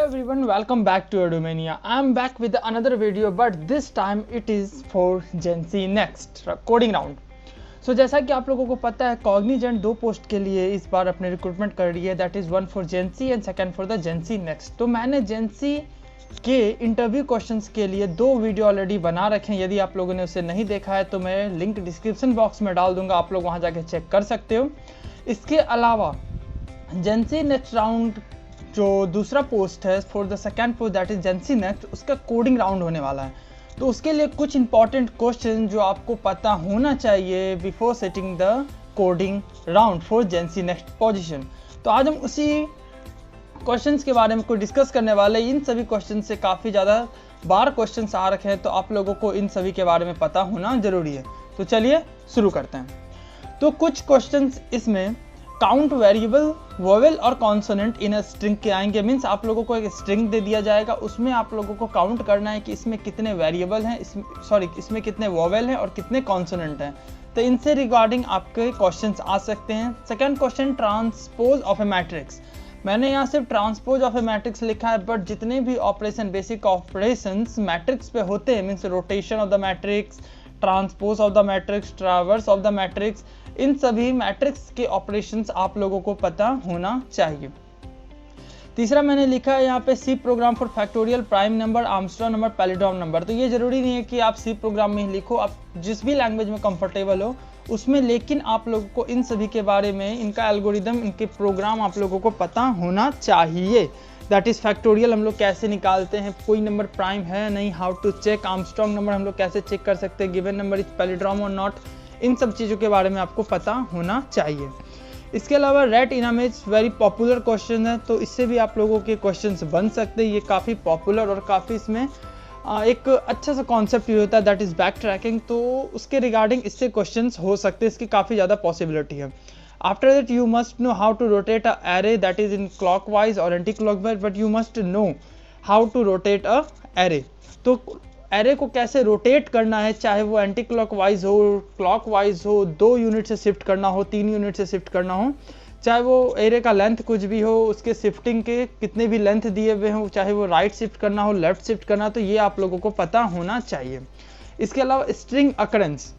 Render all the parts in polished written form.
everyone, welcome back to Edumania. I am back with another video, but this time it is for Gen Z Next coding round. So जैसा कि आप लोगों को पता है, Cognizant दो पोस्ट के लिए इस बार अपने रिक्रूटमेंट कर रही है, that is one for Gen Z and second for the Gen Z Next. तो मैंने Gen Z के इंटरव्यू क्वेश्चंस के लिए दो वीडियो ऑलरेडी बना रखे हैं. यदि आप लोगों ने उसे नहीं देखा है तो मैं लिंक डिस्क्रिप्शन बॉक्स में डाल दूंगा, आप लोग वहाँ जाके चेक कर सकते हो. इसके अलावा Gen Z नेक्स्ट राउंड जो दूसरा पोस्ट है for the second post that is Gen Z next, उसका कोडिंग राउंड होने वाला है. तो उसके लिए कुछ इंपॉर्टेंट क्वेश्चन जो आपको पता होना चाहिए before setting the coding round for Gen Z next position. तो आज हम उसी क्वेश्चंस के बारे में कोई डिस्कस करने वाले. इन सभी क्वेश्चन से काफ़ी ज़्यादा बार क्वेश्चंस आ रखे हैं, तो आप लोगों को इन सभी के बारे में पता होना ज़रूरी है. तो चलिए शुरू करते हैं. तो कुछ क्वेश्चंस इसमें काउंट वेरिएबल वोवेल और कॉन्सोनेंट इन अ स्ट्रिंग के आएंगे. मीन्स आप लोगों को एक स्ट्रिंग दे दिया जाएगा, उसमें आप लोगों को काउंट करना है कि इसमें कितने वेरिएबल हैं, इसमें कितने वोवेल हैं और कितने कॉन्सोनेंट हैं. तो इनसे रिगार्डिंग आपके क्वेश्चंस आ सकते हैं. Second question, transpose of A matrix. मैंने यहाँ सिर्फ ट्रांसपोज ऑफ ए मैट्रिक्स लिखा है, बट जितने भी ऑपरेशन, बेसिक ऑपरेशंस मैट्रिक्स पे होते हैं, means rotation of the matrix, transpose of the matrix, traverse of the matrix, इन सभी मैट्रिक्स के ऑपरेशंस आप लोगों को पता होना चाहिए. तीसरा मैंने लिखा है यहाँ पे C program for factorial, prime number, Armstrong number, palindrome number. तो ये जरूरी नहीं है कि आप सी प्रोग्राम में ही लिखो, आप जिस भी लैंग्वेज में कंफर्टेबल हो उसमें, लेकिन आप लोगों को इन सभी के बारे में, इनका एल्गोरिदम, इनके प्रोग्राम आप लोगों को पता होना चाहिए. दैट इज़ फैक्टोरियल हम लोग कैसे निकालते हैं, कोई नंबर प्राइम है नहीं, how to check, Armstrong number हम लोग कैसे चेक कर सकते हैं, गिवन नंबर इज पैलिड्रोम और नॉट, इन सब चीज़ों के बारे में आपको पता होना चाहिए. इसके अलावा rate in image very popular question है, तो इससे भी आप लोगों के क्वेश्चंस बन सकते हैं. ये काफ़ी पॉपुलर और काफ़ी इसमें एक अच्छा सा कॉन्सेप्ट ये होता है, दैट इज़ बैक ट्रैकिंग. तो उसके रिगार्डिंग इससे क्वेश्चंस हो सकते हैं, इसकी काफ़ी ज़्यादा पॉसिबिलिटी है. After that you must know how to rotate a array that is in clockwise और anti clockwise, but you must know how to rotate a array. तो एरे को कैसे रोटेट करना है, चाहे वो एंटी क्लॉकवाइज हो, क्लॉकवाइज हो, 2 यूनिट से शिफ्ट करना हो, 3 यूनिट से शिफ्ट करना हो, चाहे वो एरे का लेंथ कुछ भी हो, उसके शिफ्टिंग के कितने भी लेंथ दिए हुए हों, चाहे वो राइट शिफ्ट करना हो, लेफ्ट शिफ्ट करना, तो ये आप लोगों को पता होना चाहिए. इसके अलावा स्ट्रिंग अकरेंस.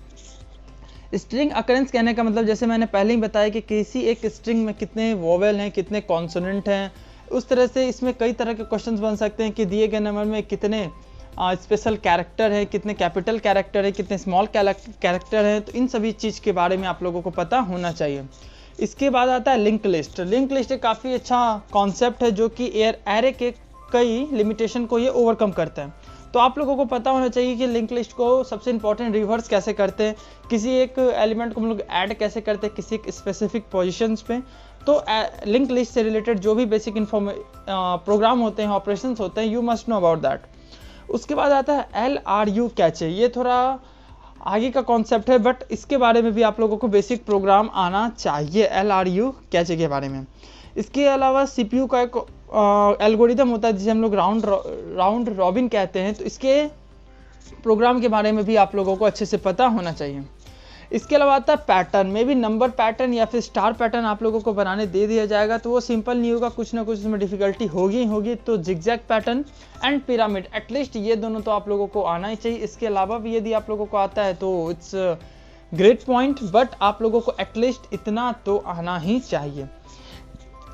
स्ट्रिंग अकरेंस कहने का मतलब, जैसे मैंने पहले ही बताया कि किसी एक स्ट्रिंग में कितने वोवेल हैं, कितने कॉन्सोनेंट हैं, उस तरह से इसमें कई तरह के क्वेश्चन बन सकते हैं कि दिए गए नंबर में कितने स्पेशल कैरेक्टर है, कितने कैपिटल कैरेक्टर है, कितने स्मॉल कैरेक्टर है. तो इन सभी चीज़ के बारे में आप लोगों को पता होना चाहिए. इसके बाद आता है लिंक लिस्ट. लिंक लिस्ट एक काफ़ी अच्छा कॉन्सेप्ट है जो कि एरे के कई लिमिटेशन को ये ओवरकम करता है. तो आप लोगों को पता होना चाहिए कि लिंक लिस्ट को सबसे इंपॉर्टेंट रिवर्स कैसे करते हैं, किसी एक एलिमेंट को हम लोग ऐड कैसे करते हैं किसी एक स्पेसिफिक पोजिशंस पे. तो लिंक लिस्ट से रिलेटेड जो भी बेसिक प्रोग्राम होते हैं, ऑपरेशंस होते हैं, you must know about that. उसके बाद आता है LRU कैचे. ये थोड़ा आगे का कॉन्सेप्ट है, बट इसके बारे में भी आप लोगों को बेसिक प्रोग्राम आना चाहिए, LRU कैचे के बारे में. इसके अलावा CPU का एक एल्गोरिदम होता है जिसे हम लोग राउंड रॉबिन कहते हैं. तो इसके प्रोग्राम के बारे में भी आप लोगों को अच्छे से पता होना चाहिए. इसके अलावा आता है पैटर्न में भी, नंबर पैटर्न या फिर स्टार पैटर्न आप लोगों को बनाने दे दिया जाएगा, तो वो सिंपल नहीं होगा, कुछ ना कुछ उसमें डिफिकल्टी होगी. तो zigzag pattern and pyramid, at least ये दोनों तो आप लोगों को आना ही चाहिए. इसके अलावा भी यदि आप लोगों को आता है तो इट्स ग्रेट पॉइंट, बट आप लोगों को एटलीस्ट इतना तो आना ही चाहिए.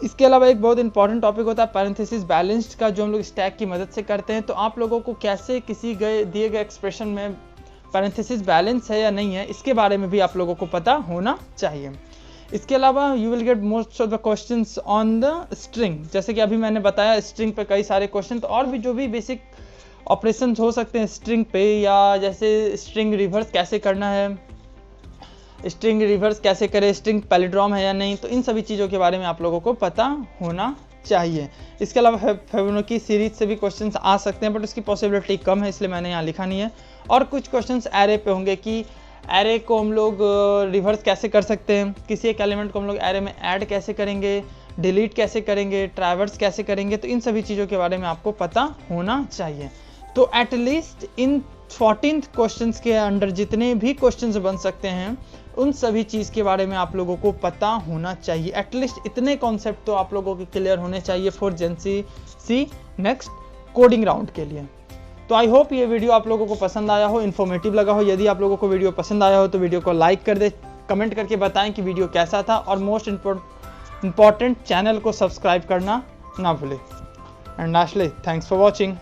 इसके अलावा एक बहुत इंपॉर्टेंट टॉपिक होता है पैरेंथेसिस बैलेंस्ड का, जो हम लोग स्टैक की मदद से करते हैं. तो आप लोगों को कैसे किसी दिए गए एक्सप्रेशन में पैरेंथेसिस बैलेंस है या नहीं है, इसके बारे में भी आप लोगों को पता होना चाहिए. इसके अलावा you will get most of the questions on the string. जैसे कि अभी मैंने बताया, स्ट्रिंग पे कई सारे क्वेश्चन, तो और भी जो भी बेसिक ऑपरेशंस हो सकते हैं स्ट्रिंग पे, या जैसे स्ट्रिंग रिवर्स कैसे करना है, स्ट्रिंग रिवर्स कैसे करें, स्ट्रिंग पैलिड्रोम है या नहीं, तो इन सभी चीज़ों के बारे में आप लोगों को पता होना चाहिए. इसके अलावा फिबोनाची सीरीज से भी क्वेश्चंस आ सकते हैं, बट उसकी पॉसिबिलिटी कम है, इसलिए मैंने यहाँ लिखा नहीं है. और कुछ क्वेश्चंस एरे पे होंगे कि एरे को हम लोग रिवर्स कैसे कर सकते हैं, किसी एक एलिमेंट को हम लोग एरे में ऐड कैसे करेंगे, डिलीट कैसे करेंगे, ट्रैवर्स कैसे करेंगे. तो इन सभी चीज़ों के बारे में आपको पता होना चाहिए. तो एटलीस्ट इन 14 क्वेश्चंस के अंडर जितने भी क्वेश्चंस बन सकते हैं उन सभी चीज़ के बारे में आप लोगों को पता होना चाहिए। एटलीस्ट इतने कॉन्सेप्ट तो आप लोगों के क्लियर होने चाहिए for Jency next coding round के लिए। तो आई होप ये वीडियो आप लोगों को पसंद आया हो, इन्फॉर्मेटिव लगा हो। यदि आप लोगों को वीडियो पसंद आया हो तो वीडियो को लाइक कर दे, कमेंट करके बताएं कि वीडियो कैसा था, और मोस्ट इम्पॉर्टेंट चैनल को सब्सक्राइब करना ना भूलें। And lastly, thanks for watching.